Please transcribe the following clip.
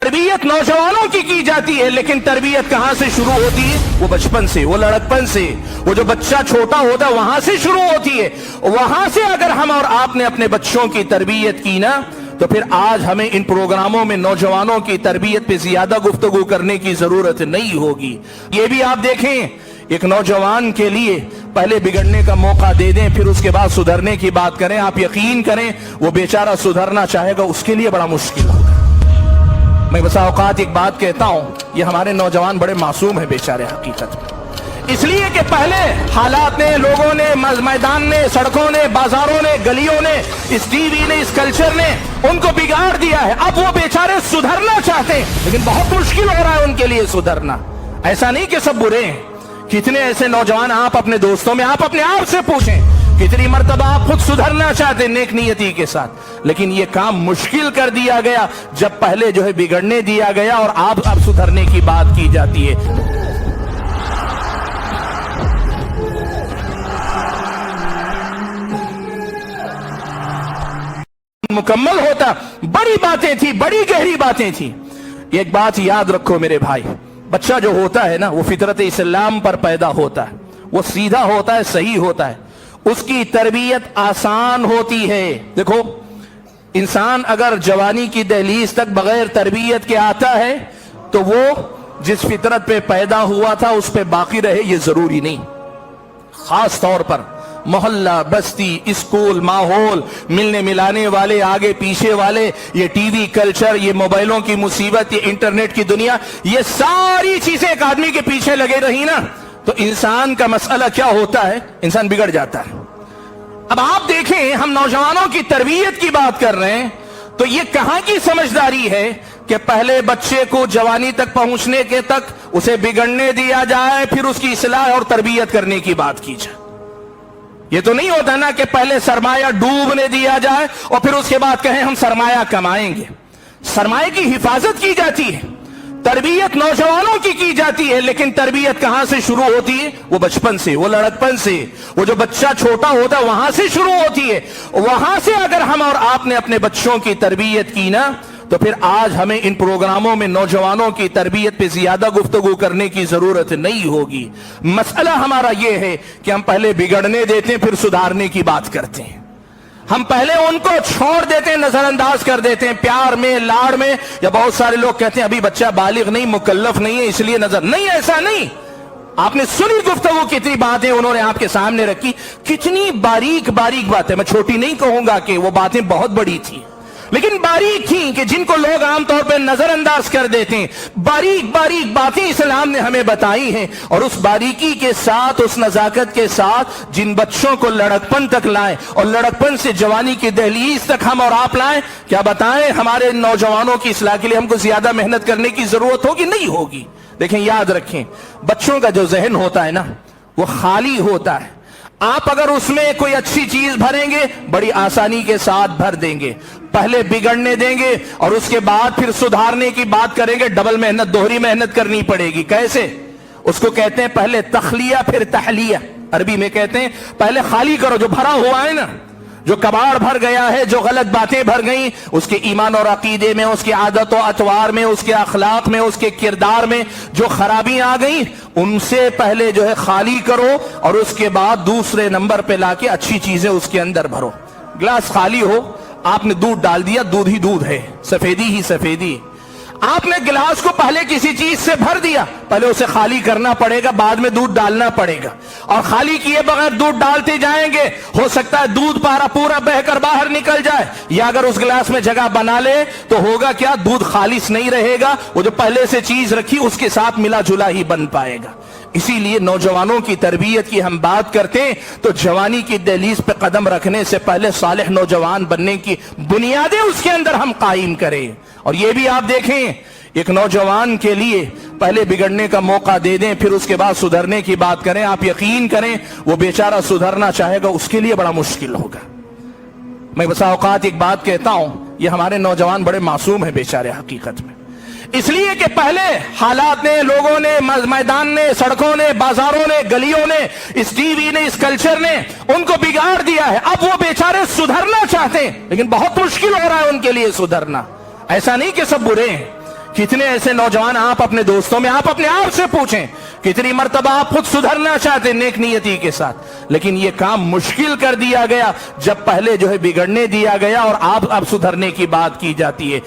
तरबियत नौजवानों की जाती है, लेकिन तरबियत कहां से शुरू होती है? वो बचपन से, वो लड़कपन से, वो जो बच्चा छोटा होता है वहां से शुरू होती है। वहां से अगर हम और आपने अपने बच्चों की तरबियत की ना, तो फिर आज हमें इन प्रोग्रामों में नौजवानों की तरबियत पे ज्यादा गुफ्तगू करने की जरूरत नहीं होगी। ये भी आप देखें, एक नौजवान के लिए पहले बिगड़ने का मौका दे दें, फिर उसके बाद सुधरने की बात करें। आप यकीन करें, वो बेचारा सुधरना चाहेगा, उसके लिए बड़ा मुश्किल होगा। मैं बसा औकात एक बात कहता हूं, ये हमारे नौजवान बड़े मासूम हैं बेचारे हकीकत में, इसलिए कि पहले हालात ने, लोगों ने, मैदान ने, सड़कों ने, बाजारों ने, गलियों ने, इस टीवी ने, इस कल्चर ने उनको बिगाड़ दिया है। अब वो बेचारे सुधरना चाहते हैं, लेकिन बहुत मुश्किल हो रहा है उनके लिए सुधरना। ऐसा नहीं कि सब बुरे हैं, कितने ऐसे नौजवान आप अपने दोस्तों में, आप अपने आप से पूछें, कितनी मर्तबा आप खुद सुधरना चाहते नेक नियति के साथ, लेकिन ये काम मुश्किल कर दिया गया जब पहले जो है बिगड़ने दिया गया और आप अब सुधरने की बात की जाती है। मुकम्मल होता, बड़ी बातें थी, बड़ी गहरी बातें थी। एक बात याद रखो मेरे भाई, बच्चा जो होता है ना, वो फितरत इस्लाम पर पैदा होता है, वो सीधा होता है, सही होता है, उसकी तरबियत आसान होती है। देखो, इंसान अगर जवानी की दहलीज तक बगैर तरबियत के आता है तो वो जिस फितरत पे पैदा हुआ था उस पे बाकी रहे, ये जरूरी नहीं। खास तौर पर मोहल्ला, बस्ती, स्कूल, माहौल, मिलने मिलाने वाले, आगे पीछे वाले, ये टीवी कल्चर, ये मोबाइलों की मुसीबत, ये इंटरनेट की दुनिया, ये सारी चीजें एक आदमी के पीछे लगे रही ना, तो इंसान का मसला क्या होता है, इंसान बिगड़ जाता है। अब आप देखें, हम नौजवानों की तरबियत की बात कर रहे हैं, तो ये कहां की समझदारी है कि पहले बच्चे को जवानी तक पहुंचने के तक उसे बिगड़ने दिया जाए, फिर उसकी इस्लाह और तरबियत करने की बात की जाए। ये तो नहीं होता ना कि पहले सरमाया डूबने दिया जाए और फिर उसके बाद कहें हम सरमाया कमाएंगे। सरमाए की हिफाजत की जाती है, तरबियत नौजवानों की जाती है, लेकिन तरबियत कहां से शुरू होती है? वो बचपन से, वो लड़कपन से, वो जो बच्चा छोटा होता है वहां से शुरू होती है। वहां से अगर हम और आपने अपने बच्चों की तरबियत की ना, तो फिर आज हमें इन प्रोग्रामों में नौजवानों की तरबियत पे ज्यादा गुफ्तगू करने की जरूरत नहीं होगी। मसला हमारा यह है कि हम पहले बिगड़ने देते हैं, फिर सुधारने की बात करते हैं। हम पहले उनको छोड़ देते हैं, नजरअंदाज कर देते हैं, प्यार में, लाड़ में, या बहुत सारे लोग कहते हैं अभी बच्चा बालिग नहीं, मुकल्लफ नहीं है, इसलिए नजर नहीं। ऐसा नहीं। आपने सुनी गुफ्तगू, कितनी बातें उन्होंने आपके सामने रखी, कितनी बारीक बारीक बातें। मैं छोटी नहीं कहूंगा कि वो बातें बहुत बड़ी थी, लेकिन बारीक थी कि जिनको लोग आमतौर पर नजरअंदाज कर देते हैं। बारीक बारीक बातें इस्लाम ने हमें बताई हैं, और उस बारीकी के साथ, उस नजाकत के साथ जिन बच्चों को लड़कपन तक लाएं और लड़कपन से जवानी की दहलीज तक हम और आप लाएं, क्या बताएं, हमारे नौजवानों की इस्लाह के लिए हमको ज्यादा मेहनत करने की जरूरत होगी? नहीं होगी। देखें, याद रखें, बच्चों का जो जहन होता है ना, वो खाली होता है। आप अगर उसमें कोई अच्छी चीज भरेंगे, बड़ी आसानी के साथ भर देंगे। पहले बिगड़ने देंगे और उसके बाद फिर सुधारने की बात करेंगे, डबल मेहनत, दोहरी मेहनत करनी पड़ेगी। कैसे? उसको कहते हैं पहले तखलिया फिर तहलिया। अरबी में कहते हैं पहले खाली करो, जो भरा हुआ है ना, जो कबाड़ भर गया है, जो गलत बातें भर गई, उसके ईमान और अकीदे में, उसके आदत और अतवार में, उसके अखलाक में, उसके किरदार में जो खराबी आ गई, उनसे पहले जो है खाली करो, और उसके बाद दूसरे नंबर पे लाके अच्छी चीजें उसके अंदर भरो। गिलास खाली हो, आपने दूध डाल दिया, दूध ही दूध है, सफेदी ही सफेदी। आपने गिलास को पहले किसी चीज से भर दिया, पहले उसे खाली करना पड़ेगा, बाद में दूध डालना पड़ेगा। और खाली किए बगैर दूध डालते जाएंगे, हो सकता है दूध पूरा बहकर बाहर निकल जाए, या अगर उस गिलास में जगह बना ले तो होगा क्या, दूध खालिस नहीं रहेगा, वो जो पहले से चीज रखी उसके साथ मिला जुला ही बन पाएगा। इसीलिए नौजवानों की तरबियत की हम बात करते हैं तो जवानी की दहलीज पे कदम रखने से पहले सालिह नौजवान बनने की बुनियादें उसके अंदर हम कायम करें। और ये भी आप देखें, एक नौजवान के लिए पहले बिगड़ने का मौका दे दें, फिर उसके बाद सुधरने की बात करें। आप यकीन करें, वो बेचारा सुधरना चाहेगा, उसके लिए बड़ा मुश्किल होगा। मैं बसा औकात एक बात कहता हूं, ये हमारे नौजवान बड़े मासूम हैं बेचारे हकीकत में, इसलिए कि पहले हालात ने, लोगों ने, मैदान ने, सड़कों ने, बाजारों ने, गलियों ने, इस टीवी ने, इस कल्चर ने उनको बिगाड़ दिया है। अब वो बेचारे सुधरना चाहते हैं, लेकिन बहुत मुश्किल हो रहा है उनके लिए सुधरना। ऐसा नहीं कि सब बुरे हैं, कितने ऐसे नौजवान आप अपने दोस्तों में, आप अपने आप से पूछें, कितनी मर्तबा आप खुद सुधरना चाहते नेक नियति के साथ, लेकिन ये काम मुश्किल कर दिया गया जब पहले जो है बिगड़ने दिया गया और आप अब सुधरने की बात की जाती है।